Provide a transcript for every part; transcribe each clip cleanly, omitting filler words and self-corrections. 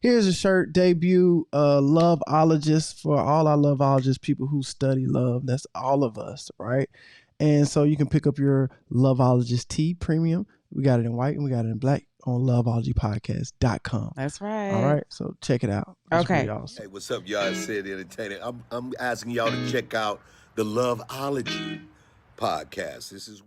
Here's a shirt debut, Loveologist, for all our Loveologist people who study love. That's all of us, right? And so you can pick up your Loveologist tee premium. We got it in white and we got it in black on loveologypodcast.com. That's right. All right, so check it out. It's Okay. really awesome. Hey, what's up, y'all? It's Sid the Entertainer. I'm asking y'all to check out the Loveology podcast. This is...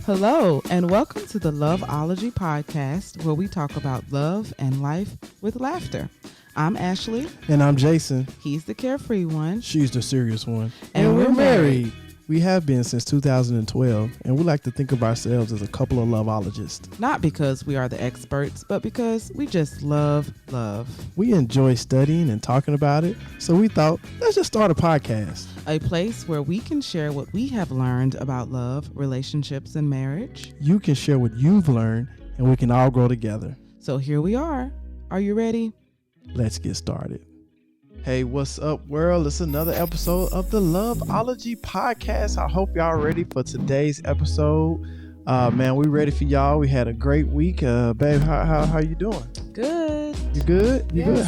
Hello, and welcome to the Loveology podcast, where we talk about love and life with laughter. I'm Ashley. And I'm Jason. He's the carefree one. She's the serious one. And we're married. We have been since 2012, and we like to think of ourselves as a couple of loveologists. Not because we are the experts, but because we just love love. We enjoy studying and talking about it, so we thought, let's just start a podcast. A place where we can share what we have learned about love, relationships, and marriage. You can share what you've learned, and we can all grow together. So here we are. Are you ready? Let's get started. Hey, what's up, world? It's another episode of the Loveology podcast. I hope y'all ready for today's episode. Man, we ready for y'all. We had a great week. Babe, how you doing? Good. You good? You Yes, good?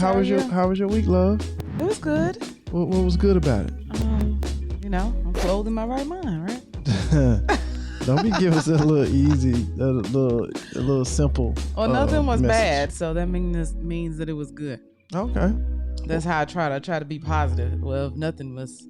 How was your week, love? It was good. What was good about it? I'm clothed in my right mind, right? Don't be giving us a little easy, a little simple. Well, nothing was message. bad, so that means that it was good. Okay. That's how I try to be positive. Well, if nothing was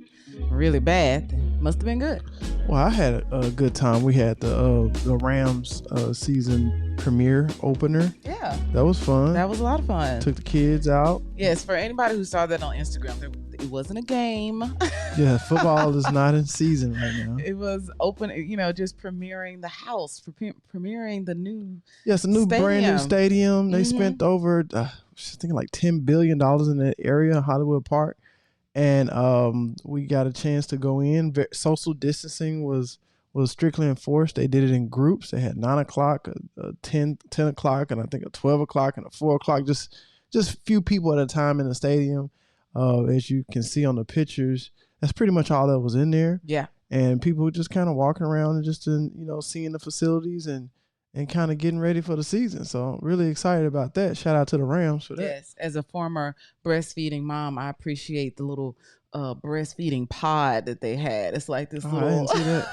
really bad, then must have been good. Well, I had a good time. We had the Rams season premiere opener. Yeah. That was fun. That was a lot of fun. Took the kids out. Yes, for anybody who saw that on Instagram, it wasn't a game. Yeah, football is not in season right now. It was open, just premiering the house, premiering the new Yes, a new brand new stadium. They Mm-hmm. spent over, I think like $10 billion in that area, Hollywood Park. And we got a chance to go in. Social distancing was strictly enforced. They did it in groups. They had 9 o'clock, a 10 o'clock, and I think a 12 o'clock and a 4 o'clock. Just a few people at a time in the stadium. As you can see on the pictures, that's pretty much all that was in there. Yeah. And people just kind of walking around and just seeing the facilities and kind of getting ready for the season. So I'm really excited about that. Shout out to the Rams for that. Yes, as a former breastfeeding mom, I appreciate the little breastfeeding pod that they had. It's like this little. I didn't see that.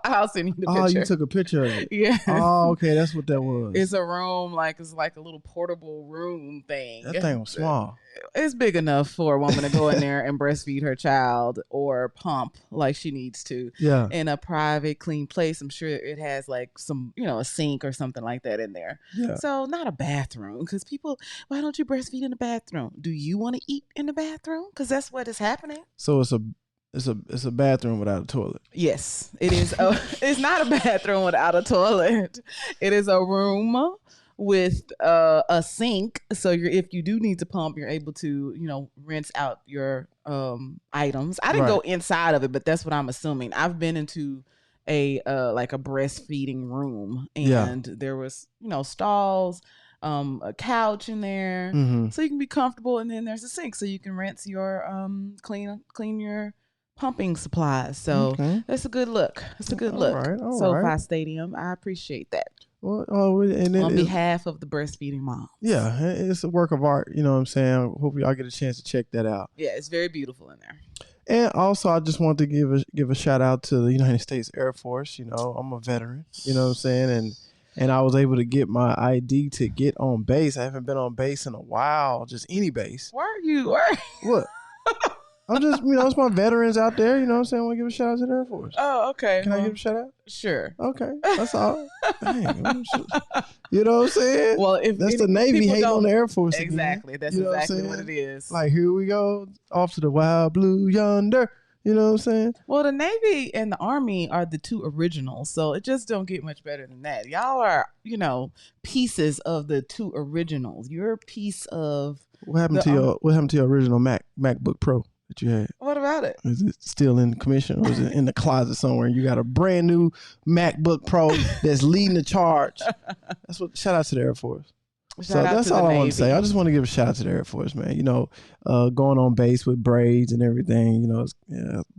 I'll send you the picture. Oh, you took a picture of it. Yeah. Oh, okay, that's what that was. It's a room, it's like a little portable room thing. That thing was small. It's big enough for a woman to go in there and breastfeed her child or pump like she needs to. Yeah. In a private, clean place. I'm sure it has like some, a sink or something like that in there. Yeah. So not a bathroom, because people, why don't you breastfeed in the bathroom? Do you want to eat in the bathroom? Because that's what is happening. So it's a bathroom without a toilet. Yes, it is. It's not a bathroom without a toilet. It is a room with a sink. So if you do need to pump, you're able to, rinse out your items. I didn't go inside of it, but that's what I'm assuming. I've been into a breastfeeding room, and there was, stalls, a couch in there, so you can be comfortable, and then there's a sink so you can rinse your clean your pumping supplies. So that's a good look. It's a good look. All SoFi right. Stadium. I appreciate that. Well, on behalf of the breastfeeding moms. Yeah, it's a work of art. You know what I'm saying? Hope y'all get a chance to check that out. Yeah, it's very beautiful in there. And also, I just want to give a shout out to the United States Air Force. I'm a veteran. You know what I'm saying? And I was able to get my ID to get on base. I haven't been on base in a while, just any base. Where are you? What? I'm just, it's my veterans out there. You know what I'm saying? I want to give a shout out to the Air Force. Oh, okay. Can I give a shout out? Sure. Okay, that's all. Dang, you know what I'm saying? Well, that's the Navy hating on the Air Force. Exactly. Again. That's you know exactly what it is. Like, here we go, off to the wild blue yonder. You know what I'm saying? Well, the Navy and the Army are the two originals, so it just don't get much better than that. Y'all are, pieces of the two originals. You're a piece of. What happened to your original MacBook Pro that you had? What about it? Is it still in commission, or is it in the closet somewhere? And you got a brand new MacBook Pro that's leading the charge. Shout out to the Air Force. So that's all I want to say. I just want to give a shout out to the Air Force, man. Going on base with braids and everything.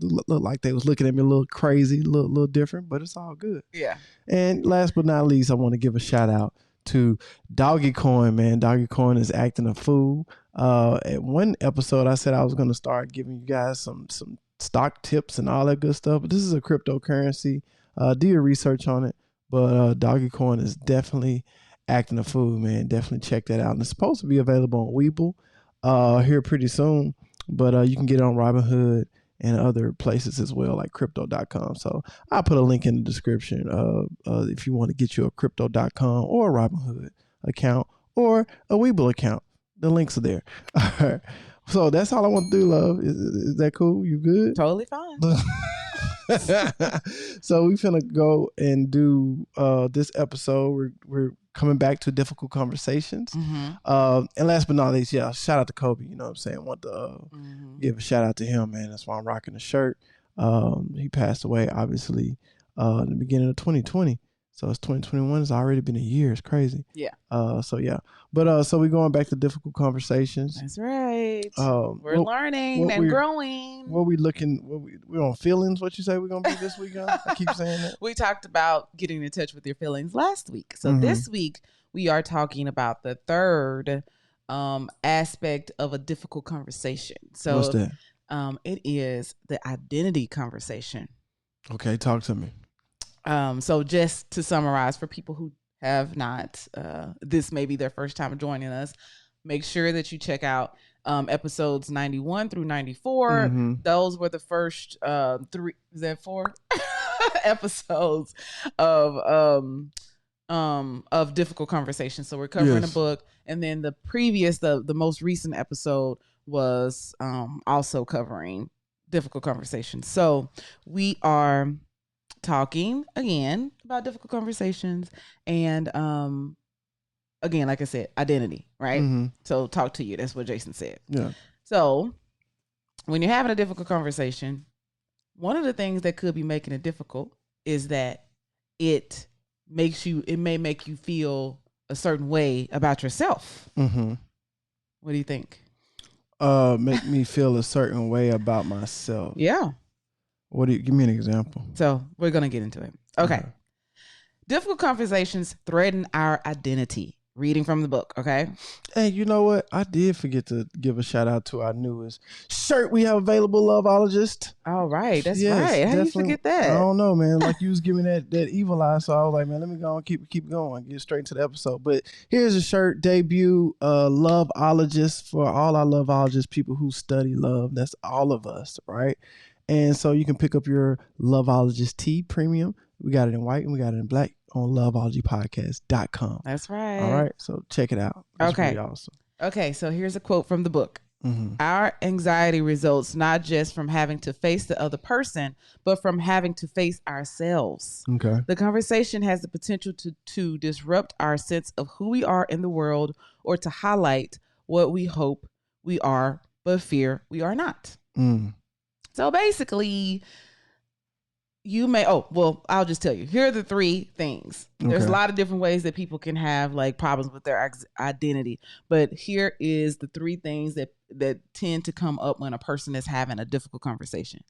Looked like they was looking at me a little crazy, a little different, but it's all good. Yeah. And last but not least, I want to give a shout out to Doggy Coin, man. Doggy Coin is acting a fool. At one episode, I said I was going to start giving you guys some stock tips and all that good stuff. But this is a cryptocurrency. Do your research on it. But Doggy Coin is definitely acting a fool, man. Definitely check that out. And it's supposed to be available on Webull here pretty soon. But you can get it on Robinhood and other places as well, like crypto.com. So I'll put a link in the description if you want to get you a crypto.com or a Robinhood account or a Webull account. The links are there. All right. So that's all I want to do, love. Is that cool? You good? Totally fine. So we finna go and do this episode. We're coming back to difficult conversations. And last but not least, shout out to Kobe. You know what I'm saying? Want to give a shout out to him, man. That's why I'm rocking the shirt. He passed away, obviously, in the beginning of 2020. So it's 2021. It's already been a year. It's crazy. Yeah. But so we're going back to difficult conversations. That's right. We're learning and growing. We're on feelings. What you say we're going to be this weekend? I keep saying that. We talked about getting in touch with your feelings last week. So this week we are talking about the third aspect of a difficult conversation. So what's that? It is the identity conversation. Okay. Talk to me. So just to summarize for people who have not, this may be their first time joining us, make sure that you check out episodes 91 through 94. Those were the first 3, is that 4 episodes of difficult conversations. So we're covering a book, and then the most recent episode was also covering difficult conversations. So we are talking again about difficult conversations and again, like I said, identity, right? So talk to you. That's what Jason said. Yeah. So when you're having a difficult conversation, one of the things that could be making it difficult is that it may make you feel a certain way about yourself. What do you think? Make me feel a certain way about myself. Yeah. Give me an example? So we're going to get into it. Okay. Difficult conversations threaten our identity. Reading from the book, okay? Hey, you know what? I did forget to give a shout out to our newest shirt we have available, Loveologist. All right. That's right. How do you forget that? I don't know, man. Like you was giving that evil eye, so I was like, man, let me go and keep going, get straight into the episode. But here's a shirt debut, Loveologist, for all our Loveologist people who study love. That's all of us, right? And so you can pick up your Loveologist tee premium. We got it in white and we got it in black on loveologypodcast.com. That's right. All right. So check it out. It's really awesome. Okay. So here's a quote from the book. Our anxiety results not just from having to face the other person, but from having to face ourselves. Okay. The conversation has the potential to disrupt our sense of who we are in the world, or to highlight what we hope we are, but fear we are not. So basically, I'll just tell you. Here are the 3 things. There's a lot of different ways that people can have like problems with their identity. But here is the 3 things that tend to come up when a person is having a difficult conversation.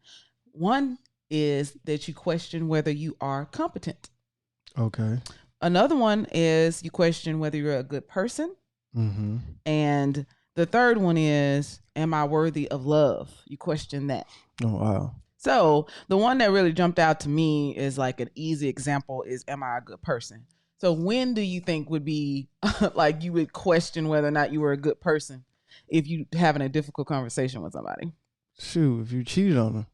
One is that you question whether you are competent. Okay. Another one is you question whether you're a good person. And the third one is, am I worthy of love? You question that. Oh, wow. So the one that really jumped out to me is like an easy example is, am I a good person? So when do you think would be like you would question whether or not you were a good person if you having a difficult conversation with somebody? Shoot, if you cheated on them.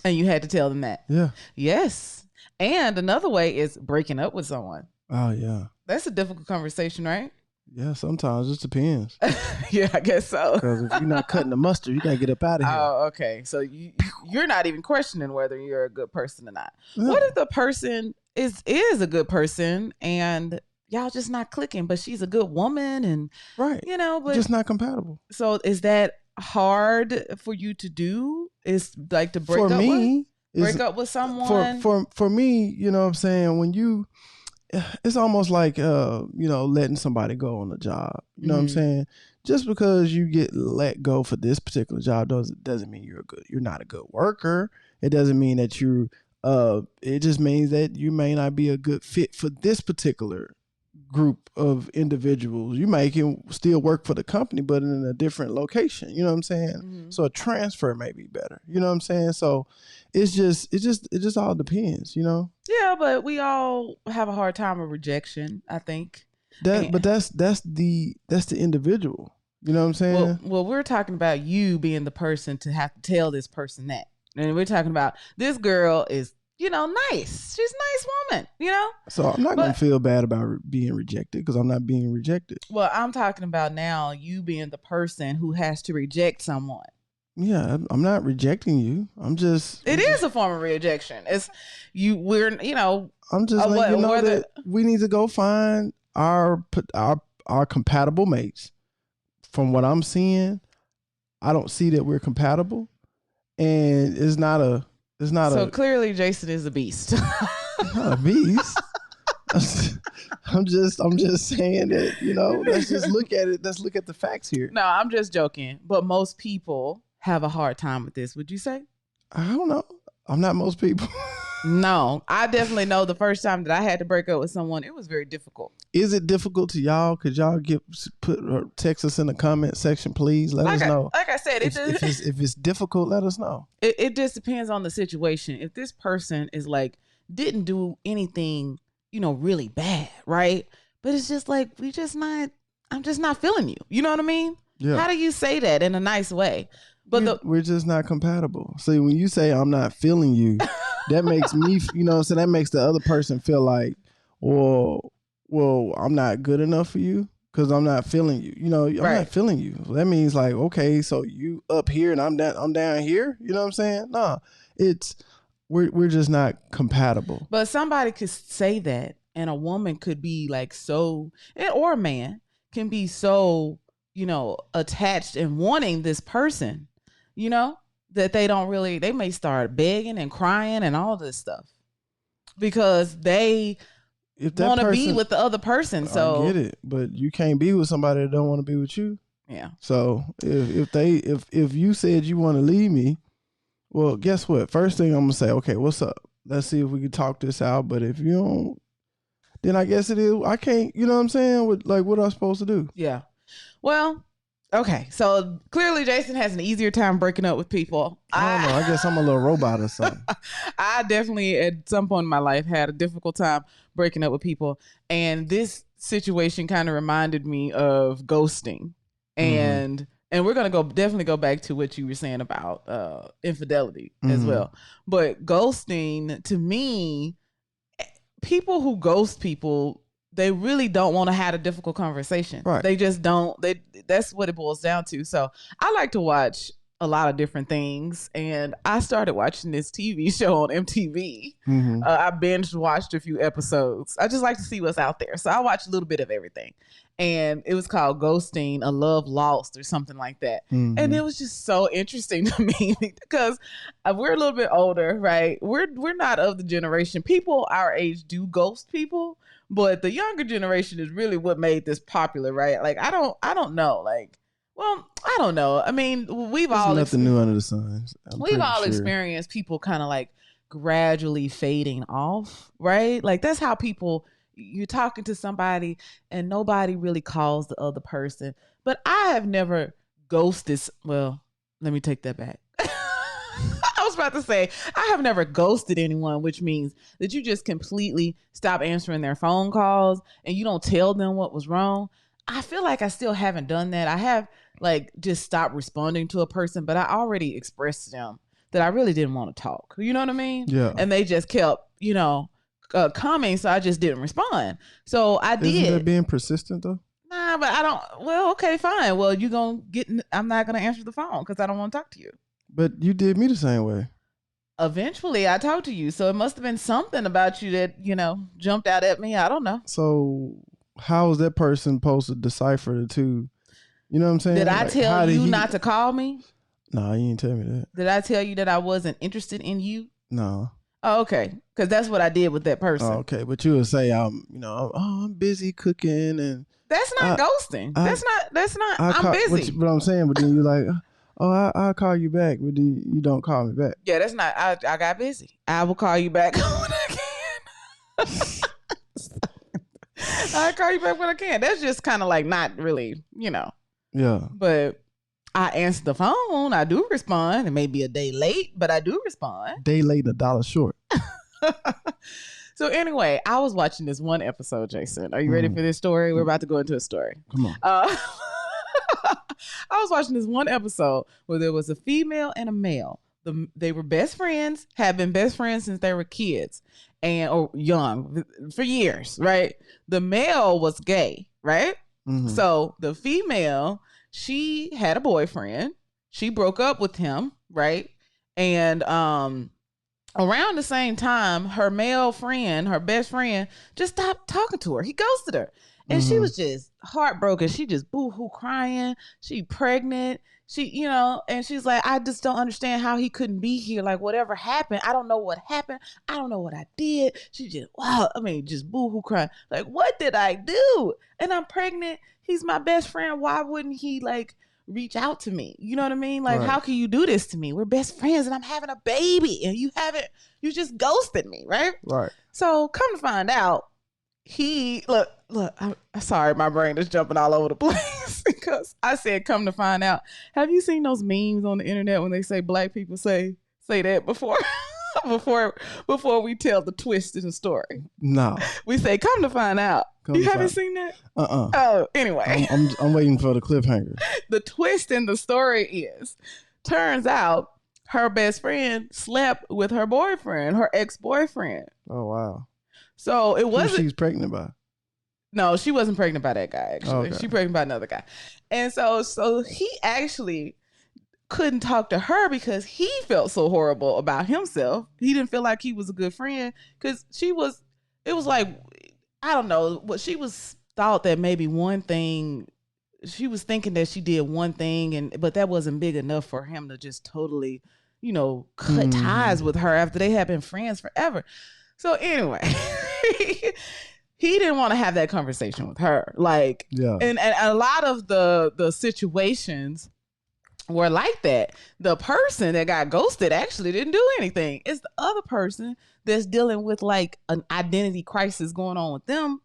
And you had to tell them that. Yeah. Yes. And another way is breaking up with someone. Oh, yeah. That's a difficult conversation, right? Yeah, sometimes it just depends. Yeah, I guess so. Because if you're not cutting the mustard, you got to get up out of here. Oh, okay. So you're not even questioning whether you're a good person or not. Yeah. What if the person is a good person and y'all just not clicking, but she's a good woman and, right, but just not compatible. So is that hard for you to do? Is like to break up with someone? For me, you know what I'm saying? When you... it's almost like, letting somebody go on a job. You know what I'm saying? Just because you get let go for this particular job doesn't mean you're not a good worker. It doesn't mean that it just means that you may not be a good fit for this particular group of individuals. You might can still work for the company, but in a different location. You know what I'm saying? Mhm. So a transfer may be better. You know what I'm saying? So it just all depends. You know. Yeah, but we all have a hard time with rejection, I think. But that's the individual. You know what I'm saying? Well, we're talking about you being the person to have to tell this person that. And we're talking about this girl is, nice. She's a nice woman, So I'm not going to feel bad about being rejected because I'm not being rejected. Well, I'm talking about now you being the person who has to reject someone. Yeah, I'm not rejecting you. It is a form of rejection. It's I'm just letting you know that we need to go find our compatible mates. From what I'm seeing, I don't see that we're compatible, and it's not a. So clearly, Jason is a beast. Not a beast. I'm just saying that let's just look at it. Let's look at the facts here. No, I'm just joking. But most people have a hard time with this. Would you say? I don't know. I'm not most people. No, I definitely know the first time that I had to break up with someone, it was very difficult. Is it difficult to y'all? Could y'all text us in the comment section, please? Let us know. Like I said, if it's difficult, let us know. It just depends on the situation. If this person is like didn't do anything, really bad, right? But it's just like I'm just not feeling you. You know what I mean? Yeah. How do you say that in a nice way? But we're just not compatible. See, when you say I'm not feeling you, that makes me, so that makes the other person feel like, well, I'm not good enough for you because I'm not feeling you. I'm not feeling you. That means like, okay, so you up here and I'm down here. You know what I'm saying? No, we're just not compatible. But somebody could say that, and a woman could be like or a man can be so, attached and wanting this person, that they may start begging and crying and all this stuff because they want to be with the other person. So I get it, but you can't be with somebody that don't want to be with you. Yeah. So if you said you want to leave me, well, guess what? First thing I'm gonna say, okay, what's up? Let's see if we can talk this out. But if you don't, then I guess it is. I can't. You know what I'm saying? What am I supposed to do? Yeah. Well. Okay, so clearly Jason has an easier time breaking up with people. I don't know. I guess I'm a little robot or something. I definitely, at some point in my life, had a difficult time breaking up with people. And this situation kind of reminded me of ghosting. And we're going to definitely go back to what you were saying about infidelity as well. But ghosting, to me, people who ghost people, they really don't want to have a difficult conversation. Right. They just don't. That's what it boils down to. So I like to watch a lot of different things. And I started watching this TV show on MTV. I binge watched a few episodes. I just like to see what's out there. So I watched a little bit of everything. And it was called Ghosting, A Love Lost or something like that. And it was just so interesting to me because we're a little bit older, right? We're not of the generation. People our age do ghost people. But the younger generation is really what made this popular, right? Like, I don't know. Like, well, I don't know. I mean, we've all nothing new under the sun. We've all experienced people kind of like gradually fading off, right? Like that's how you're talking to somebody and nobody really calls the other person. But I have never ghosted. Well, let me take that back. I was about to say, I have never ghosted anyone, which means that you just completely stop answering their phone calls and you don't tell them what was wrong. I feel like I still haven't done that. I have like just stopped responding to a person, but I already expressed to them that I really didn't want to talk. You know what I mean? Yeah. And they just kept, coming, so I just didn't respond. So I did. Isn't that being persistent though? Nah, but I don't. Well, okay, fine. Well, I'm not gonna answer the phone because I don't want to talk to you. But you did me the same way. Eventually, I talked to you, so it must have been something about you that jumped out at me. I don't know. So how is that person supposed to decipher the two? You know what I'm saying? Did I tell you not to call me? No, you didn't tell me that. Did I tell you that I wasn't interested in you? No. Oh, okay. Because that's what I did with that person. Oh, okay, but you would say I'm busy cooking and that's not ghosting. That's not. I'm busy. But I'm saying, but then you like, I'll call you back, but then you don't call me back. Yeah, that's not. I got busy. I will call you back when I can. I call you back when I can. That's just kind of like not really, Yeah. But I answer the phone. I do respond. It may be a day late, but I do respond. Day late, $1 short. So anyway, I was watching this one episode, Jason. Are you ready for this story? We're about to go into a story. Come on. I was watching this one episode where there was a female and a male. They were best friends, had been best friends since they were kids or young for years, right? The male was gay, right? Mm-hmm. So the female, she had a boyfriend. She broke up with him, right? And around the same time, her male friend, her best friend, just stopped talking to her. He ghosted her. And she was just heartbroken. She just boo-hoo crying. She pregnant. She, and she's like, I just don't understand how he couldn't be here. Like, whatever happened, I don't know what happened. I don't know what I did. She just, just boo-hoo crying. Like, what did I do? And I'm pregnant. He's my best friend. Why wouldn't he, reach out to me? You know what I mean? Like, How can you do this to me? We're best friends and I'm having a baby and you just ghosted me, right? Right. So come to find out, look, I'm sorry, my brain is jumping all over the place because I said, come to find out. Have you seen those memes on the internet when they say black people say that before? before we tell the twist in the story? No. We say, come to find out. You haven't seen that? Oh, anyway. I'm waiting for the cliffhanger. The twist in the story is, turns out her best friend slept with her boyfriend, her ex-boyfriend. Oh, wow. So it wasn't. Who she's pregnant by? No, she wasn't pregnant by that guy, actually. Okay. She pregnant by another guy. And so he actually couldn't talk to her because he felt so horrible about himself. He didn't feel like he was a good friend because it was like, I don't know, what she thought that maybe one thing, she was thinking that she did one thing, but that wasn't big enough for him to just totally, cut ties with her after they had been friends forever. So anyway, he didn't want to have that conversation with her. And a lot of the situations were like that. The person that got ghosted actually didn't do anything. It's the other person that's dealing with an identity crisis going on with them,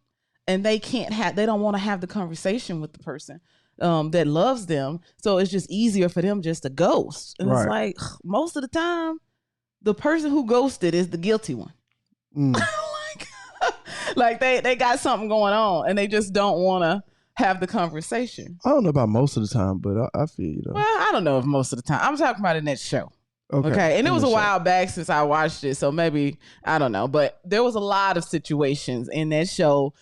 and they don't want to have the conversation with the person that loves them. So it's just easier for them just to ghost. And it's like, most of the time, the person who ghosted is the guilty one. They got something going on and they just don't want to have the conversation. I don't know about most of the time, but I feel you though. Well, I don't know if most of the time. I'm talking about in that show. Okay. And it was a while back since I watched it, so maybe, I don't know. But there was a lot of situations in that show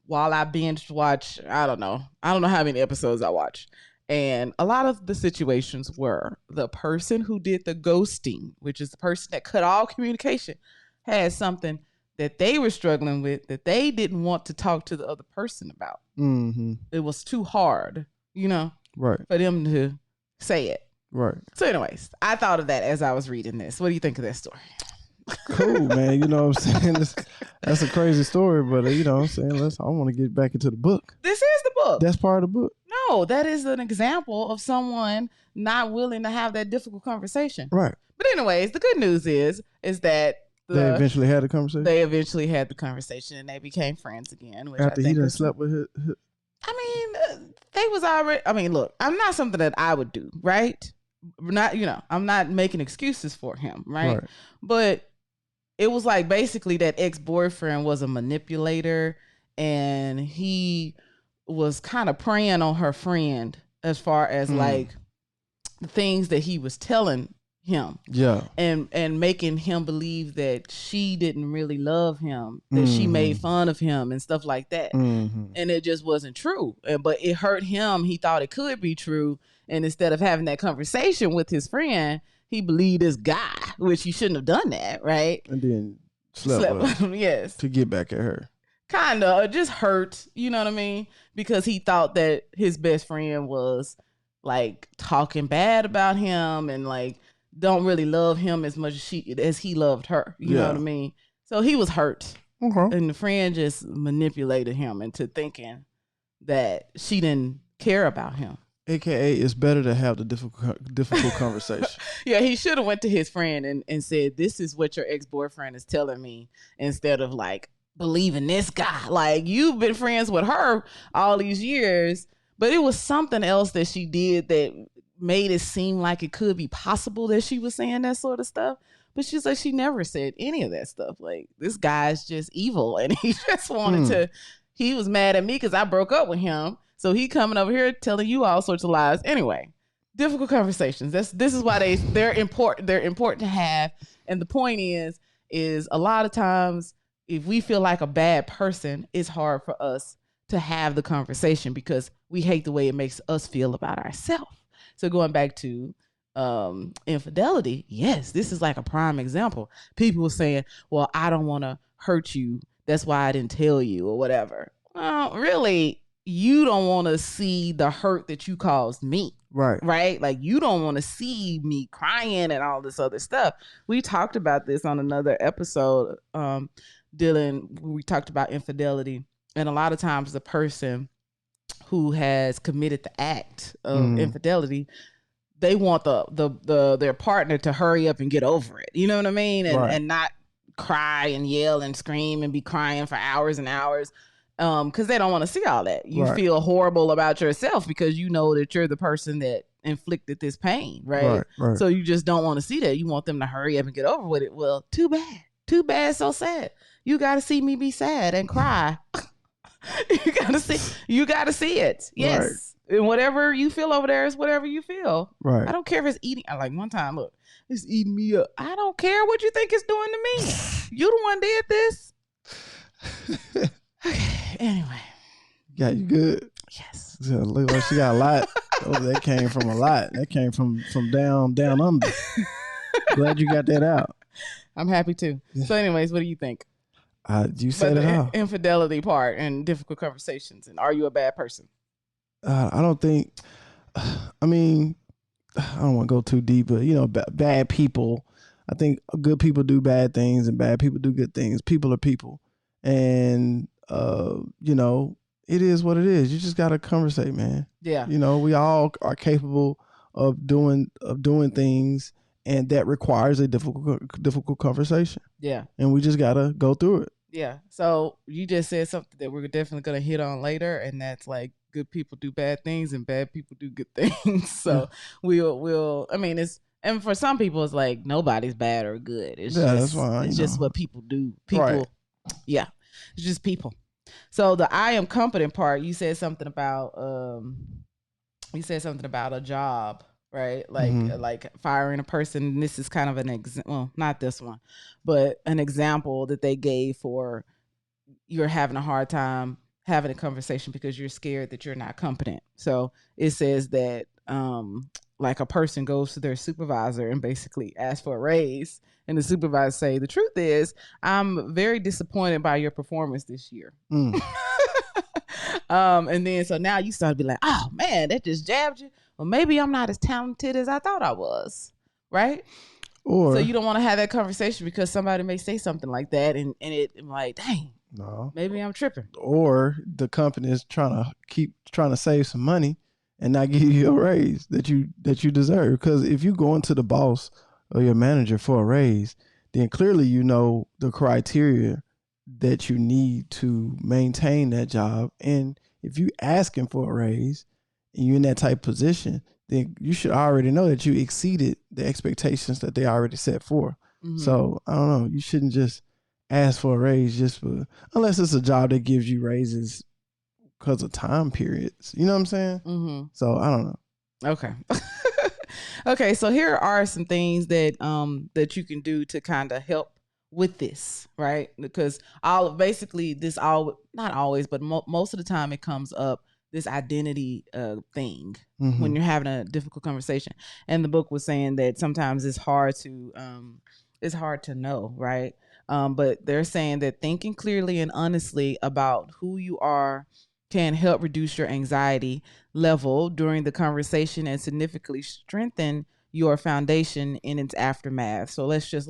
while I binge watched. I don't know how many episodes I watched. And a lot of the situations were the person who did the ghosting, which is the person that cut all communication, had something that they were struggling with that they didn't want to talk to the other person about. Mm-hmm. It was too hard, for them to say it. Right. So anyways, I thought of that as I was reading this. What do you think of that story? Cool, man. You know what I'm saying? That's a crazy story, but you know what I'm saying? I want to get back into the book. This is the book. That's part of the book. No, that is an example of someone not willing to have that difficult conversation. Right. But anyways, the good news is that they eventually had the conversation. They eventually had the conversation and they became friends again. Which after he done slept with her. They was already. Look, I'm not something that I would do, right? Not, I'm not making excuses for him, right? But it was basically that ex-boyfriend was a manipulator and he was kind of preying on her friend as far as the things that he was telling him, and making him believe that she didn't really love him, that she made fun of him and stuff like that, and it just wasn't true. But it hurt him. He thought it could be true, and instead of having that conversation with his friend, he believed this guy, which he shouldn't have done that, right? And then slept with him, yes, to get back at her. Kind of, just hurt. You know what I mean? Because he thought that his best friend was talking bad about him and don't really love him as much as he loved her. You know what I mean? So he was hurt. And the friend just manipulated him into thinking that she didn't care about him. AKA, it's better to have the difficult conversation. Yeah, he should have went to his friend and said, this is what your ex-boyfriend is telling me, instead of believe in this guy. Like, you've been friends with her all these years, but it was something else that she did that made it seem like it could be possible that she was saying that sort of stuff. But she's like, she never said any of that stuff. Like, this guy's just evil, and he just wanted to, he was mad at me because I broke up with him. So he coming over here telling you all sorts of lies. Anyway, difficult conversations. This is why they're important. They're important to have. And the point is a lot of times if we feel like a bad person, it's hard for us to have the conversation because we hate the way it makes us feel about ourselves. So going back to infidelity, yes, this is like a prime example. People were saying, well, I don't want to hurt you. That's why I didn't tell you or whatever. Well, really, you don't want to see the hurt that you caused me. Right? Like, you don't want to see me crying and all this other stuff. We talked about this on another episode, Dylan. We talked about infidelity. And a lot of times the person who has committed the act of infidelity, they want their partner to hurry up and get over it. You know what I mean? And not cry and yell and scream and be crying for hours and hours. Because they don't want to see all that. You feel horrible about yourself because you know that you're the person that inflicted this pain, right? So you just don't want to see that. You want them to hurry up and get over with it. Well, too bad, so sad. You got to see me be sad and cry. You got to see it. Yes. And whatever you feel over there is whatever you feel. I don't care if it's eating. Like one time, look, it's eating me up. I don't care what you think it's doing to me. You the one did this. Okay, anyway. Got you good? Yes. Look like she got a lot. Oh, that came from a lot. That came from down under. Glad you got that out. I'm happy too. So anyways, what do you think? You said it all. Infidelity part and difficult conversations. And are you a bad person? I don't think, I mean, I don't want to go too deep, but, you know, bad people. I think good people do bad things and bad people do good things. People are people. And, you know, it is what it is. You just got to conversate, man. Yeah. You know, we all are capable of doing things, and that requires a difficult conversation. Yeah. And we just got to go through it. Yeah. So you just said something that we're definitely going to hit on later, and that's like good people do bad things and bad people do good things. So we'll I mean, and for some people it's like nobody's bad or good. It's that's fine. It's just what people do. People, yeah, it's just people. So the I am competent part, you said something about a job, right? Like firing a person. And this is kind of an example, well, not this one, but an example that they gave for you're having a hard time having a conversation because you're scared that you're not competent. So it says that like a person goes to their supervisor and basically asks for a raise, and the supervisor say, the truth is, I'm very disappointed by your performance this year. And then so now you start to be like, oh man, that just jabbed you. Well, maybe I'm not as talented as I thought I was, right? Or so you don't want to have that conversation because somebody may say something like that, and I'm like, dang, no, maybe I'm tripping. Or the company is trying to save some money and not give you a raise that you deserve. Because if you go into the boss or your manager for a raise, then clearly you know the criteria that you need to maintain that job. And if you asking for a raise and you're in that type of position, then you should already know that you exceeded the expectations that they already set for. Mm-hmm. So I don't know. You shouldn't just ask for a raise unless it's a job that gives you raises because of time periods. You know what I'm saying? Mm-hmm. So I don't know. Okay. Okay. So here are some things that you can do to kind of help with this, right? Because not always, but most of the time it comes up, this identity thing, mm-hmm. when you're having a difficult conversation. And the book was saying that sometimes it's hard to know, right? But they're saying that thinking clearly and honestly about who you are can help reduce your anxiety level during the conversation and significantly strengthen your foundation in its aftermath. So let's just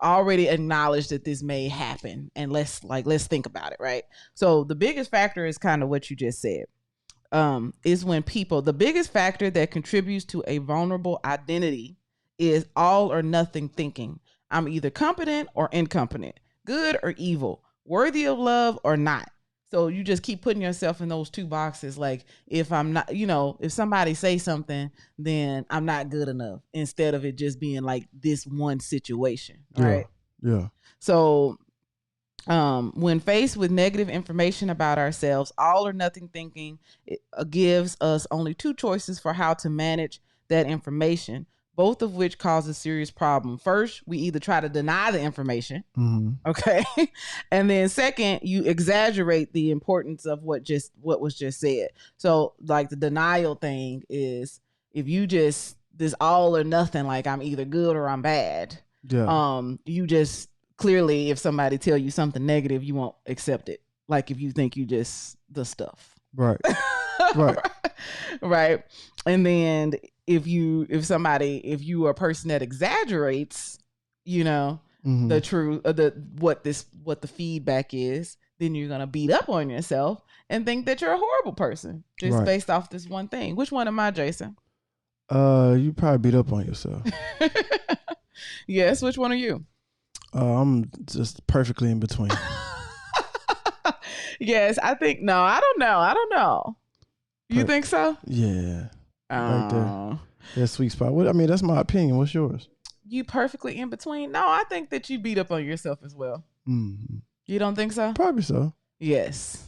already acknowledge that this may happen, and let's think about it, right? So the biggest factor is kind of what you just said. Is when the biggest factor that contributes to a vulnerable identity is all or nothing thinking. I'm either competent or incompetent, good or evil, worthy of love or not. So you just keep putting yourself in those two boxes. Like, if I'm not, if somebody say something, then I'm not good enough, instead of it just being like this one situation. Right. Yeah. So when faced with negative information about ourselves, all or nothing thinking gives us only two choices for how to manage that information, both of which cause a serious problem. First, we either try to deny the information, okay, and then second, you exaggerate the importance of what was just said. So, like, the denial thing is, if you just this all or nothing, like I'm either good or I'm bad. Yeah. You just clearly, if somebody tell you something negative, you won't accept it. Like, if you think you just the stuff. Right. Right. Right. And then if you are a person that exaggerates, the truth, what the feedback is, then you're gonna beat up on yourself and think that you're a horrible person just based off this one thing. Which one am I, Jason? You probably beat up on yourself. Yes. Which one are you? I'm just perfectly in between. Yes, I think no. I don't know. You think so? Yeah. Right there. That sweet spot. That's my opinion. What's yours? You perfectly in between? No, I think that you beat up on yourself as well. Mm-hmm. You don't think so? Probably so. Yes.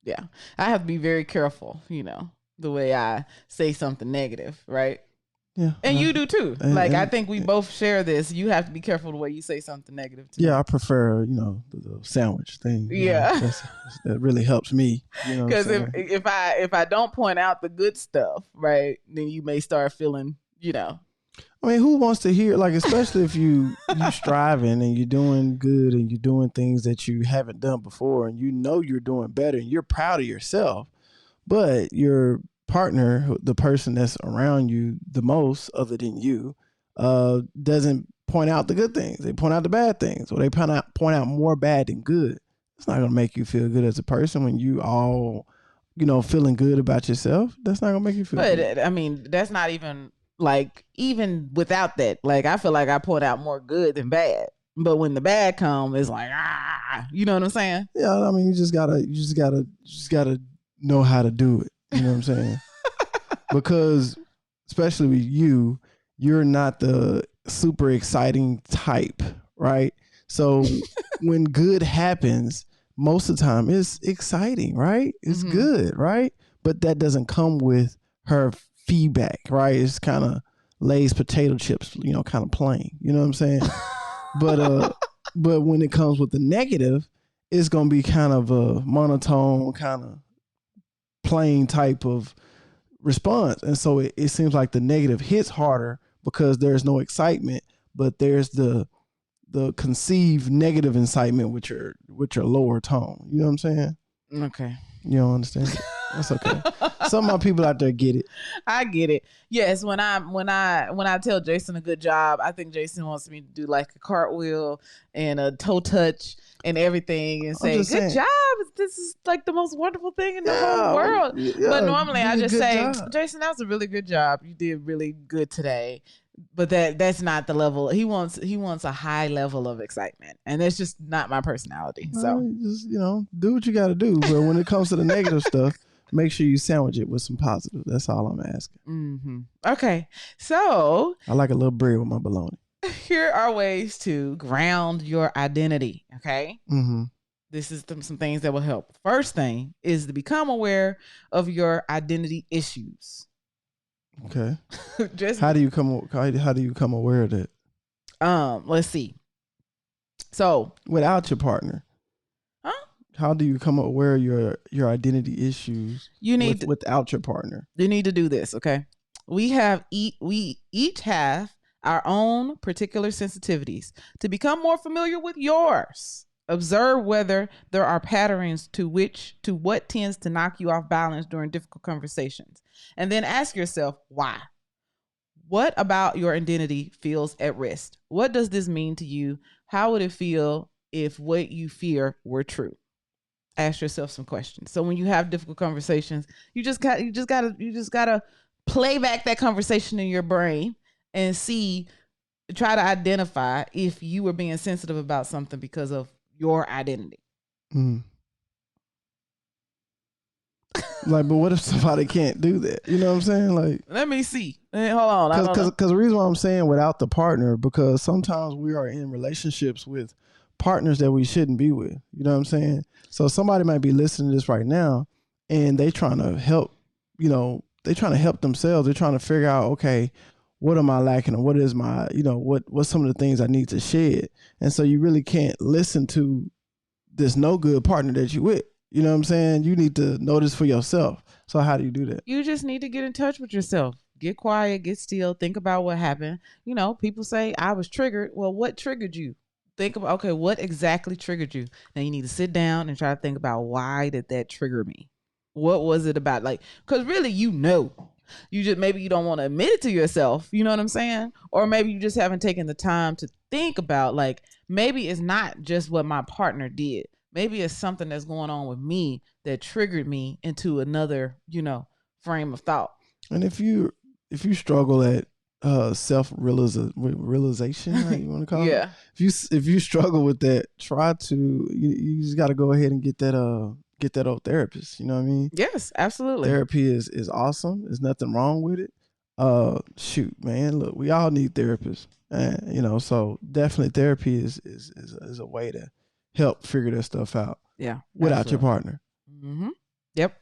Yeah. I have to be very careful, the way I say something negative, right? Yeah. And you do too. I think we both share this. You have to be careful the way you say something negative too. Yeah, I prefer, the sandwich thing. Yeah. That really helps me. Because if I don't point out the good stuff, right, then you may start feeling, who wants to hear, especially if you striving and you're doing good and you're doing things that you haven't done before and you're doing better and you're proud of yourself, but your partner, the person that's around you the most other than you, doesn't point out the good things. They point out the bad things, or they point out more bad than good. It's not going to make you feel good as a person when you all, feeling good about yourself. That's not going to make you feel good. But that's not even even without that, I feel like I point out more good than bad. But when the bad comes, it's like, you know what I'm saying? Yeah, you just gotta know how to do it. You know what I'm saying? Because especially with you're not the super exciting type, right? So when good happens, most of the time it's exciting, right? It's good, right? But that doesn't come with her feedback, right? It's kind of Lay's potato chips, kind of plain. You know what I'm saying? But when it comes with the negative, it's gonna be kind of a monotone, kind of plain type of response. And so it seems like the negative hits harder because there's no excitement, but there's the conceived negative incitement with your lower tone. You know what I'm saying? Okay. You don't understand it? That's okay. Some of my people out there get it. I get it. Yes, when I tell Jason a good job, I think Jason wants me to do a cartwheel and a toe touch and everything and say, good job. This is the most wonderful thing in the whole world. Yeah, but normally I just say, job. Jason, that was a really good job. You did really good today. But that's not the level. He wants a high level of excitement. And that's just not my personality. So just, do what you got to do. But when it comes to the negative stuff, make sure you sandwich it with some positive. That's all I'm asking. Mm-hmm. Okay. So I like a little bread with my bologna. Here are ways to ground your identity. Okay. Mm-hmm. This is some things that will help. First thing is to become aware of your identity issues. Okay. How do you come aware of that? Let's see. So without your partner, how do you come aware of your identity issues? Without your partner. You need to do this. Okay. We each have our own particular sensitivities. To become more familiar with yours, observe whether there are patterns to what tends to knock you off balance during difficult conversations. And then ask yourself, why? What about your identity feels at risk? What does this mean to you? How would it feel if what you fear were true? Ask yourself some questions. So when you have difficult conversations, you just gotta play back that conversation in your brain and try to identify if you were being sensitive about something because of your identity. Mm. Like, but what if somebody can't do that? You know what I'm saying? Like, let me see. Hold on. Because the reason why I'm saying without the partner, because sometimes we are in relationships with partners that we shouldn't be with. You know what I'm saying? So somebody might be listening to this right now and they trying to help, they trying to help themselves. They're trying to figure out, okay, what am I lacking, and what is my, what's some of the things I need to shed. And so you really can't listen to this no good partner that you with. You know what I'm saying? You need to know this for yourself. So how do you do that? You just need to get in touch with yourself. Get quiet, get still, think about what happened. People say I was triggered. Well, what triggered you? Think about, okay, what exactly triggered you? Now you need to sit down and try to think about, why did that trigger me? What was it about? Like, because really, you just, maybe you don't want to admit it to yourself. You know what I'm saying? Or maybe you just haven't taken the time to think about, like, maybe it's not just what my partner did. Maybe it's something that's going on with me that triggered me into another, frame of thought. And if you struggle at self-realization, right, you want to call it? Yeah. If you struggle with that, try to, you just got to go ahead and get that old therapist. You know what I mean? Yes, absolutely. Therapy is awesome. There's nothing wrong with it. Shoot, man, look, we all need therapists. And, so definitely therapy is a way to help figure that stuff out. Yeah. Without absolutely. your partner. Mm-hmm. Yep.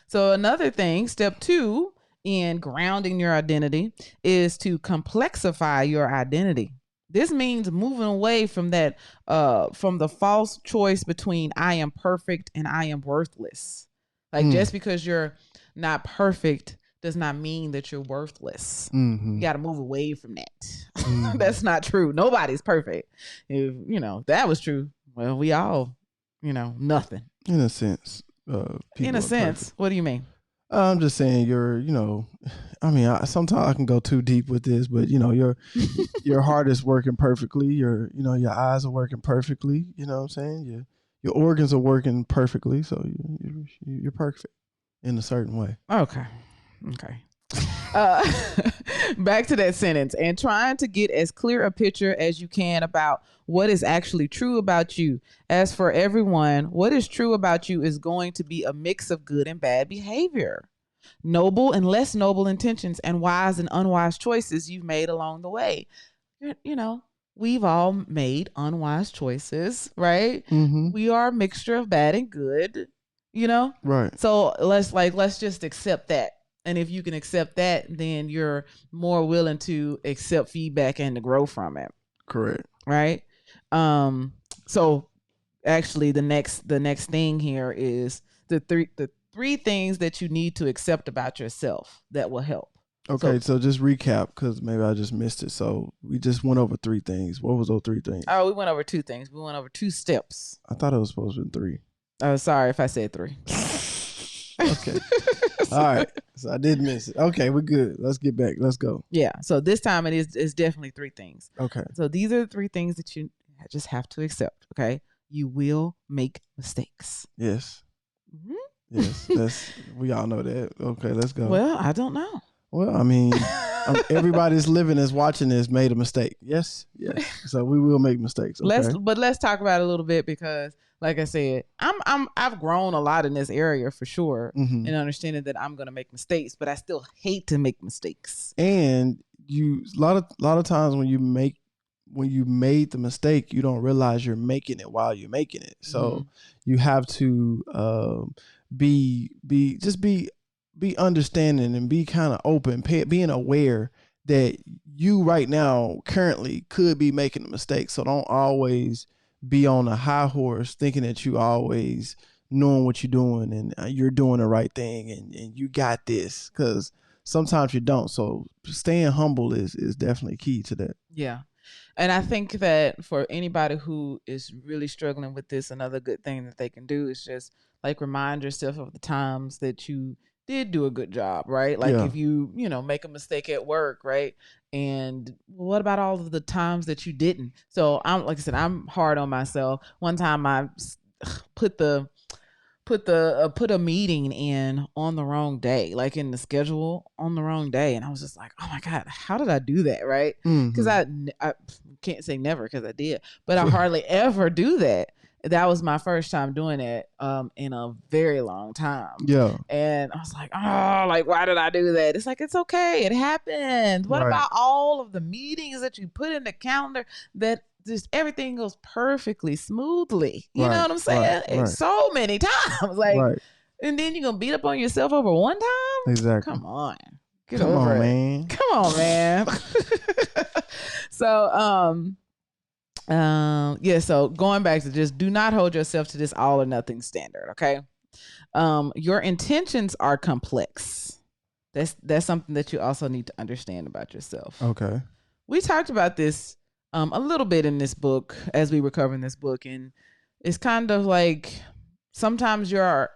So another thing, step 2 in grounding your identity is to complexify your identity. This means moving away from that, from the false choice between I am perfect and I am worthless. Like, just because you're not perfect does not mean that you're worthless. Mm-hmm. You got to move away from that. Mm-hmm. That's not true. Nobody's if that was true, well, we all, nothing. In a sense. In a sense. Perfect. What do you mean? I'm just saying sometimes I can go too deep with this, but your heart is working perfectly. Your eyes are working perfectly. You know what I'm saying? Your organs are working perfectly. So you're perfect in a certain way. Okay. Back to that sentence, and trying to get as clear a picture as you can about what is actually true about you. As for everyone, what is true about you is going to be a mix of good and bad behavior, noble and less noble intentions, and wise and unwise choices you've made along the way. We've all made unwise choices, right? Mm-hmm. We are a mixture of bad and good, Right. So let's just accept that. And if you can accept that, then you're more willing to accept feedback and to grow from it. Correct. Right. So actually the next thing here is the three things that you need to accept about yourself that will help. Okay, so just recap, because maybe I just missed it. So we just went over 3 things. What was those 3 things? Oh, we went over 2 things. We went over 2 steps. I thought it was supposed to be 3. Oh, sorry if I said 3. Okay. All right. So I did miss it. Okay, we're good. Let's get back. Let's go. Yeah. So this time it's definitely 3 things. Okay. So these are the 3 things that you just have to accept. Okay. You will make mistakes. Yes. Mm-hmm. Yes. We all know that. Okay, let's go. Well, I don't know. Well, I mean, everybody's living is watching this made a mistake. Yes. So we will make mistakes. Okay? Let's talk about it a little bit, because, like I said, I've grown a lot in this area for sure, mm-hmm. and understanding that I'm gonna make mistakes, but I still hate to make mistakes. And a lot of times when you made the mistake, you don't realize you're making it while you're making it. So you have to be understanding and be kind of open, being aware that you right now currently could be making a mistake. So don't always be on a high horse thinking that you always knowing what you're doing and you're doing the right thing and you got this, because sometimes you don't. So staying humble is definitely key to that. Yeah. And I think that for anybody who is really struggling with this, another good thing that they can do is just like remind yourself of the times that you did do a good job, right? Like if you make a mistake at work, right? And what about all of the times that you didn't? So I'm hard on myself. One time I put a meeting in on the wrong day, like in the schedule on the wrong day. And I was just like, oh my God, how did I do that? Right. Because I can't say never, because I did, but I hardly ever do that. that was my first time doing it in a very long time. Yeah. And I was like, oh, like, why did I do that? It's like, it's okay. It happened. What Right. about all of the meetings that you put in the calendar that just everything goes perfectly smoothly? You know what I'm saying? Right. So many times. Like, Right. and then you're going to beat up on yourself over one time? Exactly. Come on. Get Come over on, it. man. Come on, man. So, yeah, so going back to just do not hold yourself to this all or nothing standard, okay? Your intentions are complex. That's something that you also need to understand about yourself. Okay. We talked about this a little bit in this book as we were covering this book, and it's kind of like sometimes your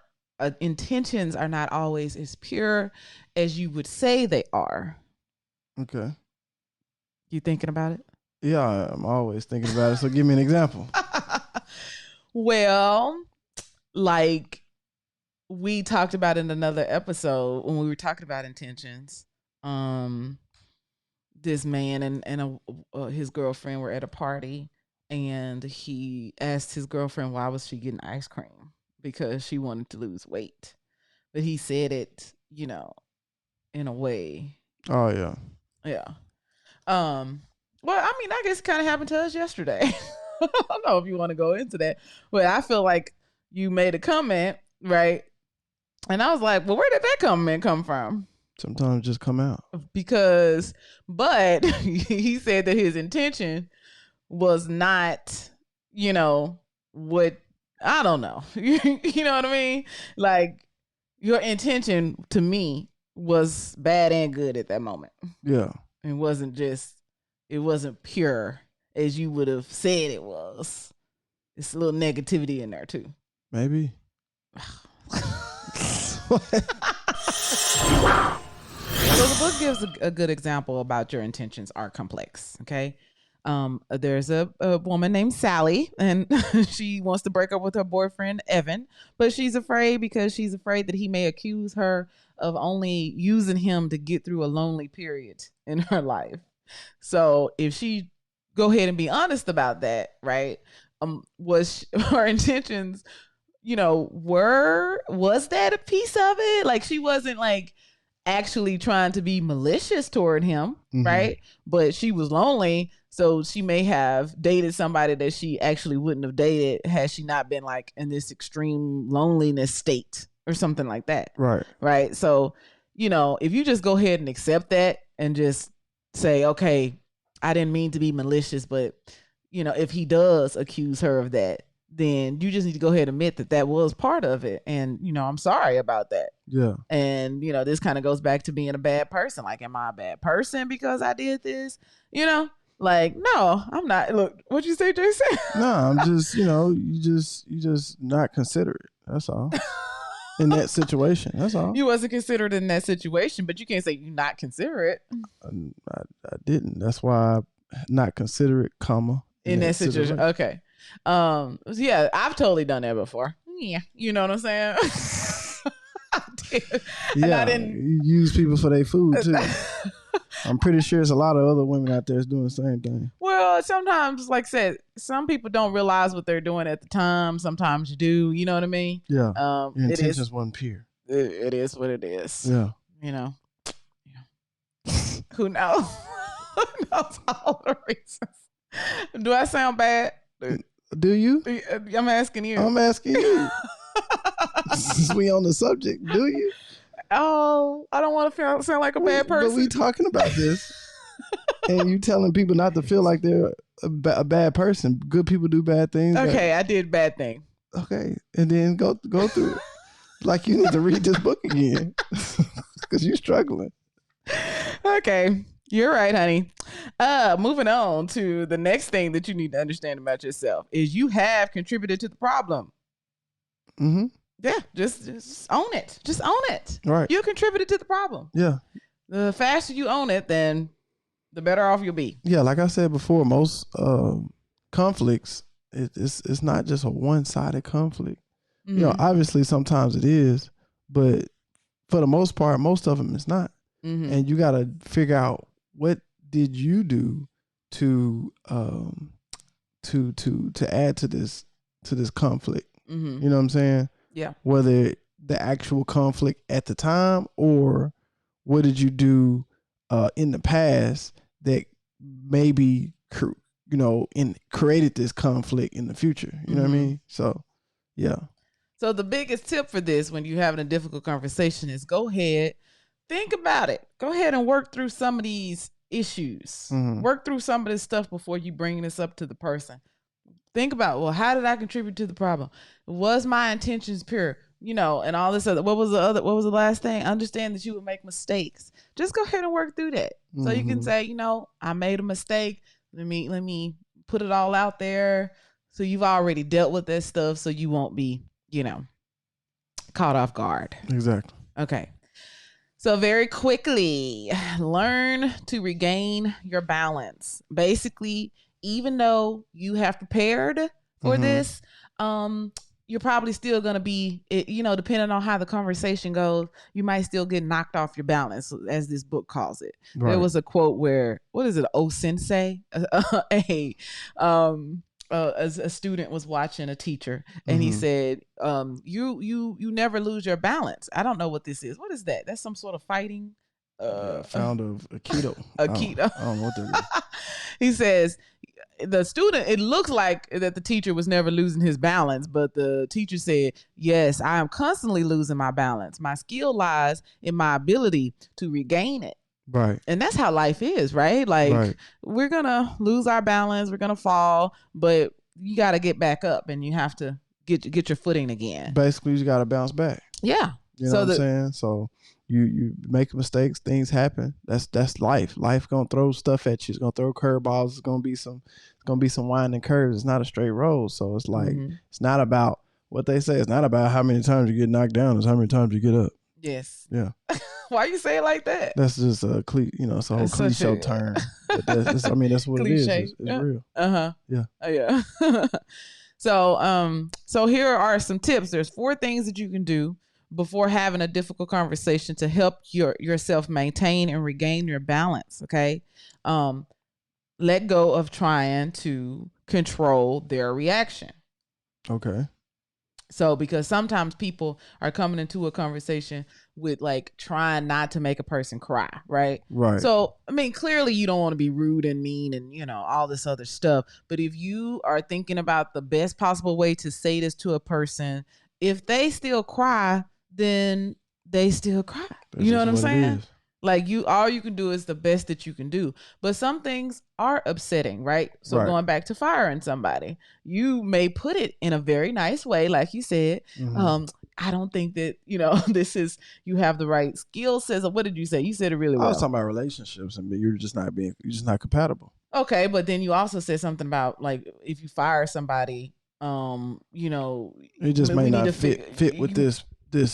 intentions are not always as pure as you would say they are. Okay. You thinking about it? Yeah, I'm always thinking about it. So give me an example. Well, like we talked about in another episode when we were talking about intentions. This man and his girlfriend were at a party, and he asked his girlfriend why was she getting ice cream, because she wanted to lose weight, but he said it, in a way. Oh yeah. Yeah. Well, I mean, I guess it kind of happened to us yesterday. I don't know if you want to go into that, but I feel like you made a comment, right? And I was like, well, where did that comment come from? Sometimes just come out. But he said that his intention was not, what, I don't know. You know what I mean? Like, your intention to me was bad and good at that moment. Yeah. It wasn't pure as you would have said it was. It's a little negativity in there too. Maybe. So the book gives a good example about your intentions are complex. Okay. There's a woman named Sally, and she wants to break up with her boyfriend, Evan, but she's afraid because she's afraid that he may accuse her of only using him to get through a lonely period in her life. So if she go ahead and be honest about that, right? Was her intentions, was that a piece of it? Like, she wasn't like actually trying to be malicious toward him, right? But she was lonely, so she may have dated somebody that she actually wouldn't have dated had she not been like in this extreme loneliness state or something like that. Right. So, if you just go ahead and accept that and just say, okay, I didn't mean to be malicious, but if he does accuse her of that, then you just need to go ahead and admit that was part of it. And, I'm sorry about that. Yeah. And, this kind of goes back to being a bad person. Like, am I a bad person because I did this? Like, no, I'm not. Look, what'd you say, Jason? No, I'm just, you just not considerate. That's all. In that situation. That's all. You wasn't considered in that situation, but you can't say you not considerate. I didn't. That's why not considerate, comma. In that situation. Okay. Yeah, I've totally done that before. Yeah. You know what I'm saying? I did. Yeah. And I didn't. You use people for their food too. I'm pretty sure there's a lot of other women out there that's doing the same thing. Well, sometimes, like I said, some people don't realize what they're doing at the time. Sometimes you do. You know what I mean? Yeah. Your intentions wasn't pure. It is what it is. Yeah. Yeah. Who knows? Who knows all the reasons? Do I sound bad? Do you? I'm asking you. I'm asking you. Since we on the subject, do you? Oh, I don't want to sound like a bad person. But we talking about this, and you telling people not to feel like they're a bad person. Good people do bad things. Okay, I did bad thing. Okay, and then go through it. Like you need to read this book again because you're struggling. Okay, you're right, honey. Moving on to the next thing that you need to understand about yourself is you have contributed to the problem. Mm-hmm. Yeah, just own it. Just own it. Right. You contributed to the problem. Yeah. The faster you own it, then the better off you'll be. Yeah, like I said before, most conflicts, it's not just a one-sided conflict. Mm-hmm. Obviously sometimes it is, but for the most part, most of them it's not. Mm-hmm. And you got to figure out what did you do to add to this to this conflict. Mm-hmm. You know what I'm saying? Yeah. Whether the actual conflict at the time, or what did you do in the past that maybe created this conflict in the future. You know what I mean? So, yeah. So the biggest tip for this when you're having a difficult conversation is go ahead, think about it. Go ahead and work through some of these issues. Work through some of this stuff before you bring this up to the person. Think about, well, how did I contribute to the problem? Was my intentions pure? You know, and all this other. What was the last thing? Understand that you would make mistakes. Just go ahead and work through that. So you can say, you know, I made a mistake. Let me put it all out there. So you've already dealt with that stuff, so you won't be, you know, caught off guard. Exactly. Okay. So very quickly, learn to regain your balance. Basically, even though you have prepared for this, you're probably still going to be, you know, depending on how the conversation goes, you might still get knocked off your balance, as this book calls it. Right. There was a quote where, what is it? Oh, sensei, a student was watching a teacher, and he said, you never lose your balance. I don't know what this is. What is that? That's some sort of fighting. Found of Aikido. Aikido. I don't know what that is. He says, the student, it looks like that the teacher was never losing his balance, but the teacher said, yes, I am constantly losing my balance. My skill lies in my ability to regain it. Right. And that's how life is, right? Like, we're going to lose our balance. We're going to fall, but you got to get back up, and you have to get your footing again. Basically, you got to bounce back. Yeah. You know what I'm saying? So you make mistakes, things happen. That's life. Life gonna throw stuff at you. It's gonna throw curveballs. It's gonna be some winding curves. It's not a straight road. So it's like it's not about what they say. It's not about how many times you get knocked down. It's how many times you get up. Yes. Yeah. Why you say it like that? That's just a it's a whole cliche term. But that's what cliche. it is. It's real. Yeah. Yeah. So here are some tips. There's 4 things that you can do before having a difficult conversation to help yourself maintain and regain your balance. Okay. Let go of trying to control their reaction. Okay. So, because sometimes people are coming into a conversation with like trying not to make a person cry, right? Right. So, I mean, clearly you don't want to be rude and mean and, you know, all this other stuff. But if you are thinking about the best possible way to say this to a person, if they still cry, then they still cry. You know what I'm saying? Like, all you can do is the best that you can do. But some things are upsetting, right? So going back to firing somebody, you may put it in a very nice way, like you said. I don't think that, you know, you have the right skill sets. What did you say? You said it really well. I was talking about relationships, and you're just not compatible. Okay, but then you also said something about, like, if you fire somebody, you know, it just may not fit with this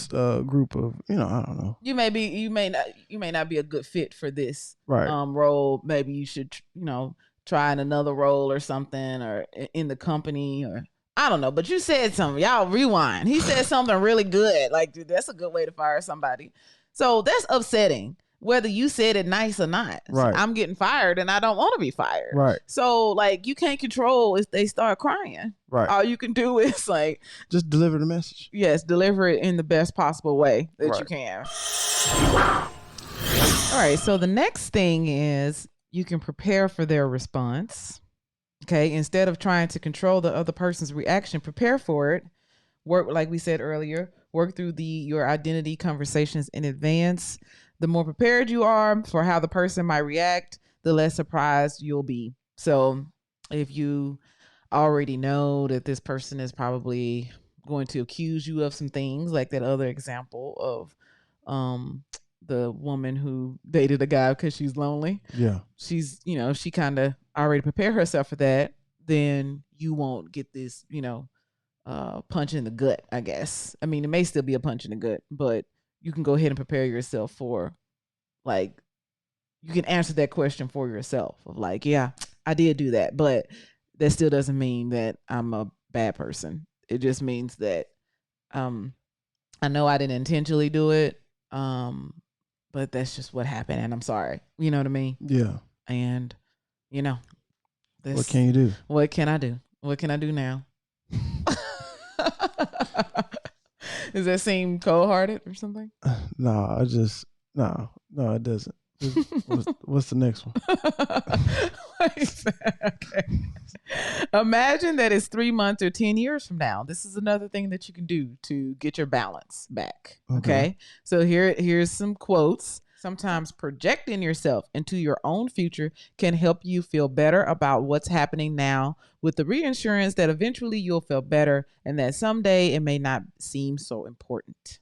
group of, you know, I don't know. You may not be a good fit for this role. Maybe you should, you know, try in another role or something, or in the company, or I don't know. But you said something. Y'all rewind. He said something really good. Like, dude, that's a good way to fire somebody. So that's upsetting, whether you said it nice or not. Right. I'm getting fired and I don't want to be fired. Right. So, like, you can't control if they start crying. Right. All you can do is, like, just deliver the message. Yes, deliver it in the best possible way that you can. All right. So the next thing is you can prepare for their response. Okay. Instead of trying to control the other person's reaction, prepare for it. Work, like we said earlier, work through your identity conversations in advance. The more prepared you are for how the person might react, the less surprised you'll be. So if you already know that this person is probably going to accuse you of some things, like that other example of the woman who dated a guy because she's lonely. Yeah. She's, you know, she kind of already prepared herself for that. Then you won't get this, you know, punch in the gut, I guess. I mean, it may still be a punch in the gut, but you can go ahead and prepare yourself for, like, you can answer that question for yourself of, like, yeah, I did do that, but that still doesn't mean that I'm a bad person. It just means that I know I didn't intentionally do it, but that's just what happened, and I'm sorry. You know what I mean? Yeah. And, you know, what can you do? What can I do? What can I do now? Does that seem cold-hearted or something? No, it doesn't. What's the next one? Okay. Imagine that it's 3 months or 10 years from now. This is another thing that you can do to get your balance back. Okay. So here's some quotes. Sometimes projecting yourself into your own future can help you feel better about what's happening now, with the reassurance that eventually you'll feel better and that someday it may not seem so important.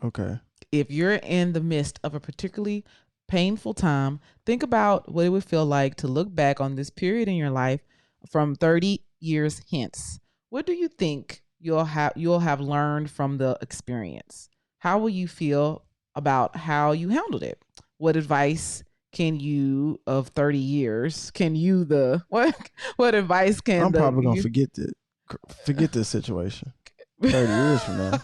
Okay. If you're in the midst of a particularly painful time, think about what it would feel like to look back on this period in your life from 30 years hence. What do you think you'll have learned from the experience? How will you feel about how you handled it? What advice can you of 30 years? Can you what advice can I'm probably gonna forget this situation 30 years from now.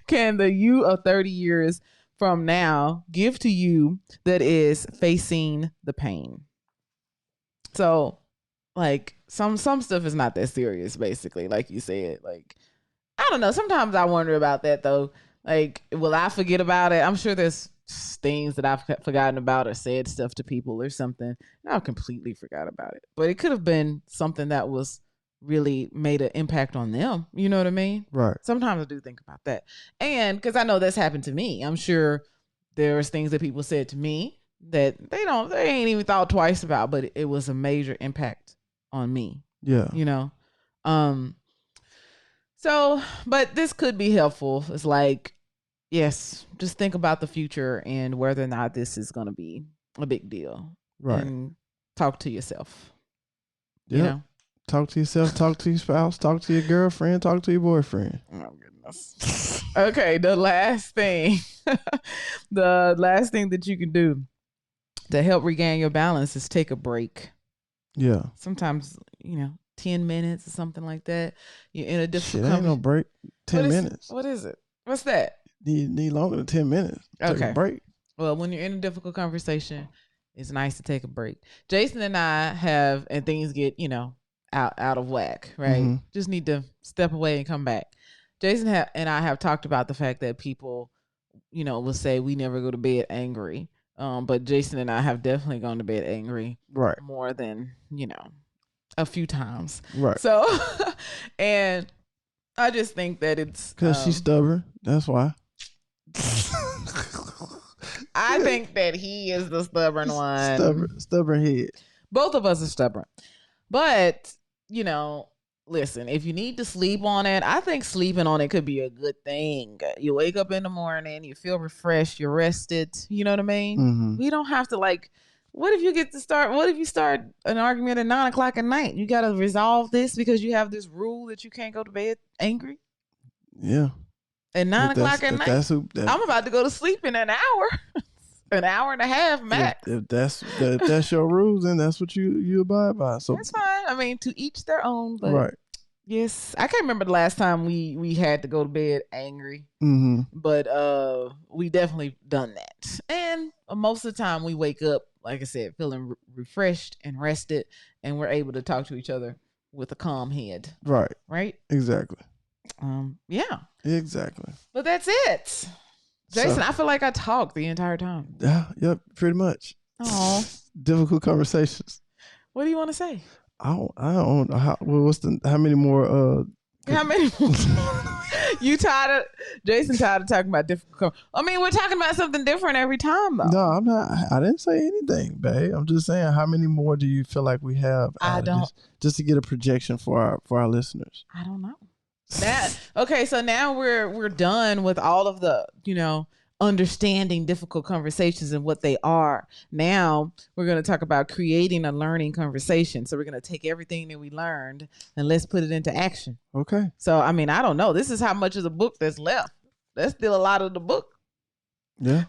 Can the you of 30 years from now give to you that is facing the pain? So like some stuff is not that serious, basically, like you said. Like, I don't know. Sometimes I wonder about that though. Like, will I forget about it? I'm sure there's things that I've forgotten about or said stuff to people or something. And I completely forgot about it. But it could have been something that was really made an impact on them. You know what I mean? Right. Sometimes I do think about that. And because I know that's happened to me. I'm sure there's things that people said to me that they ain't even thought twice about, but it was a major impact on me. Yeah. You know? So, but this could be helpful. It's like, yes, just think about the future and whether or not this is going to be a big deal. Right. And talk to yourself. Yep. You know? Talk to yourself, talk to your spouse, talk to your girlfriend, talk to your boyfriend. Oh, goodness. Okay, the last thing that you can do to help regain your balance is take a break. Yeah. Sometimes, 10 minutes or something like that. You're in a difficult Shit, ain't no break. 10 minutes. What is it? What's that? Need longer than 10 minutes. Take a break. Well, when you're in a difficult conversation, it's nice to take a break. Jason and I have, and things get, out of whack, right? Mm-hmm. Just need to step away and come back. Jason and I have talked about the fact that people, will say we never go to bed angry. But Jason and I have definitely gone to bed angry. Right. More than, a few times. Right. So, and I just think that it's because she's stubborn. That's why. I think that he is the stubborn one. Stubborn head. Both of us are stubborn. But, listen, if you need to sleep on it, I think sleeping on it could be a good thing. You wake up in the morning, you feel refreshed, you're rested. You know what I mean? Mm-hmm. We don't have to what if you start an argument at 9:00 at night? You got to resolve this because you have this rule that you can't go to bed angry? Yeah. At 9:00 at night? I'm about to go to sleep in an hour. An hour and a half max. If that's your rules, then that's what you abide by. So that's fine. I mean, to each their own. But right. Yes, I can't remember the last time we had to go to bed angry. Mm-hmm. But we definitely done that. And most of the time we wake up, like I said, feeling refreshed and rested, and we're able to talk to each other with a calm head. Right. Right. Exactly. Yeah. Exactly. But that's it. Jason, I feel like I talked the entire time. Yeah, yep, pretty much. Oh, difficult conversations. What do you want to say? I don't know how many more how many Jason tired of talking about difficult we're talking about something different every time though. No, I'm not. I didn't say anything, babe. I'm just saying, how many more do you feel like we have? I don't. Just to get a projection for our listeners. I don't know. Okay, so now we're done with all of the, understanding difficult conversations and what they are. Now we're going to talk about creating a learning conversation. So we're going to take everything that we learned and let's put it into action. Okay. So, I don't know. This is how much of the book that's left. That's still a lot of the book. Yeah.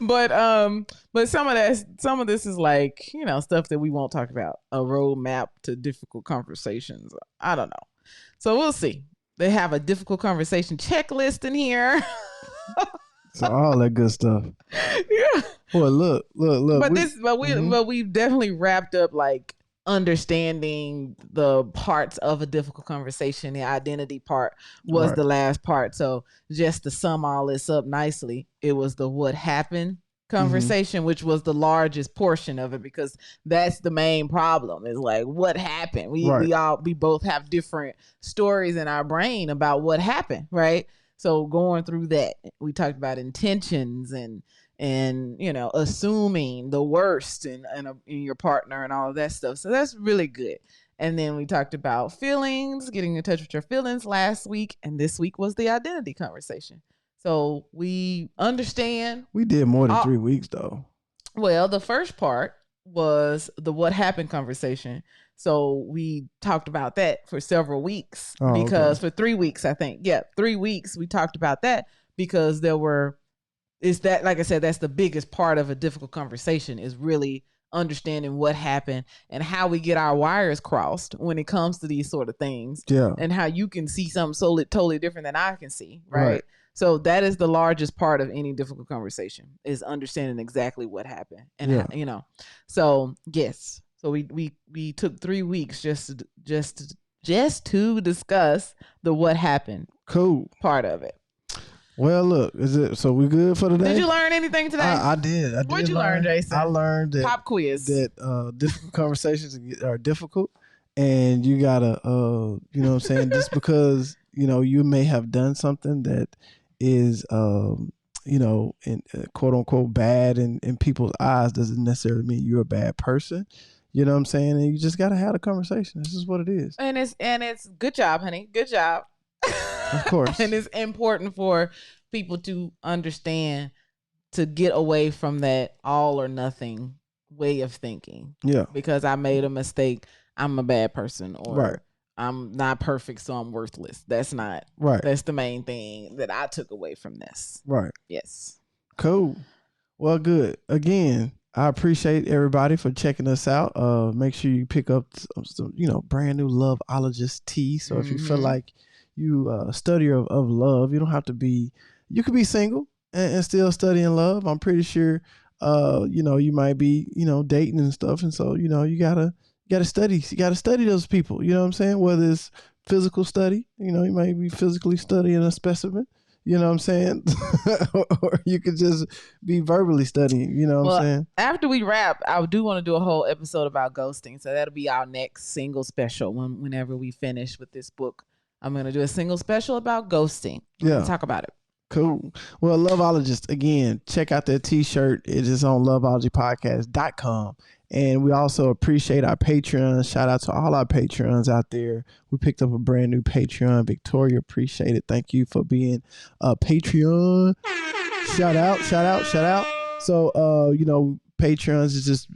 But some of this is like, stuff that we won't talk about. A roadmap to difficult conversations. I don't know. So we'll see. They have a difficult conversation checklist in here. So all that good stuff. Yeah. Boy, look. But we've definitely wrapped up like understanding the parts of a difficult conversation. The identity part was Right. the last part. So just to sum all this up nicely, it was the what happened conversation, which was the largest portion of it, because that's the main problem, is like what happened. We both have different stories in our brain about what happened, right? So going through that, we talked about intentions and assuming the worst in your partner and all of that stuff. So that's really good. And then we talked about feelings, getting in touch with your feelings last week, and this week was the identity conversation. So we understand. We did more than 3 weeks though. Well, the first part was the what happened conversation. So we talked about that for several weeks, because for 3 weeks, I think. Yeah, 3 weeks we talked about that, because is that, like I said, that's the biggest part of a difficult conversation, is really understanding what happened and how we get our wires crossed when it comes to these sort of things. Yeah. And how you can see something totally different than I can see. Right. So that is the largest part of any difficult conversation, is understanding exactly what happened. And how, so yes. So we took 3 weeks just to discuss the what happened part of it. Well, look, so we good for today? Did you learn anything today? I did. What did you learn, Jason? I learned that pop quiz, that difficult conversations are difficult, and you gotta, you know what I'm saying, just because you may have done something that is, in quote unquote bad in people's eyes, doesn't necessarily mean you're a bad person. You know what I'm saying? And you just gotta have a conversation. This is what it is. And it's good job, honey. Good job. Of course. And it's important for people to understand, to get away from that all or nothing way of thinking. Yeah. Because I made a mistake, I'm a bad person, or I'm not perfect, so I'm worthless. That's not right. That's the main thing that I took away from this. Right. Yes. Cool. Well, good. Again, I appreciate everybody for checking us out. Make sure you pick up some brand new Loveologist tea. So if you feel like you a studier of love, you don't have to be. You could be single and still studying love. I'm pretty sure. You might be dating and stuff, and so you gotta study. You gotta study those people. You know what I'm saying? Whether it's physical study, you might be physically studying a specimen. You know what I'm saying? Or you could just be verbally studying. You know what I'm saying? After we wrap, I do want to do a whole episode about ghosting. So that'll be our next single special whenever we finish with this book. I'm going to do a single special about ghosting. We'll talk about it. Cool. Well, Loveologist, again, check out that t-shirt. It is on loveologypodcast.com. And we also appreciate our Patreons. Shout out to all our Patreons out there. We picked up a brand new Patreon. Victoria, appreciate it. Thank you for being a Patreon. Shout out. So, Patreons is just,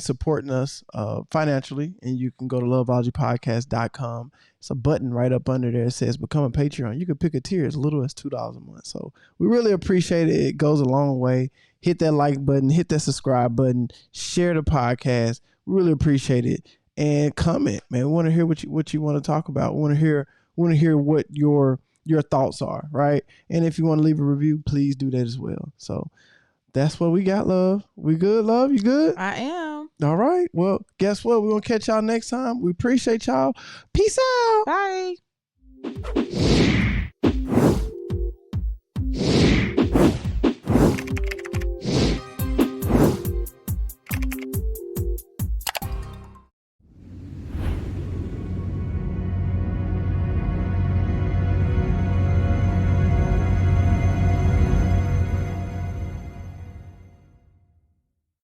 supporting us financially. And you can go to loveologypodcast.com. It's a button right up under there that says become a Patreon. You can pick a tier as little as $2 a month. So we really appreciate it. It goes a long way. Hit that like button, hit that subscribe button, share the podcast. We really appreciate it. And comment, man. We want to hear what you want to talk about. We want to hear what your thoughts are, right? And if you want to leave a review, please do that as well. So that's what we got, love. We good, love? You good? I am. All right. Well, guess what? We're going to catch y'all next time. We appreciate y'all. Peace out. Bye.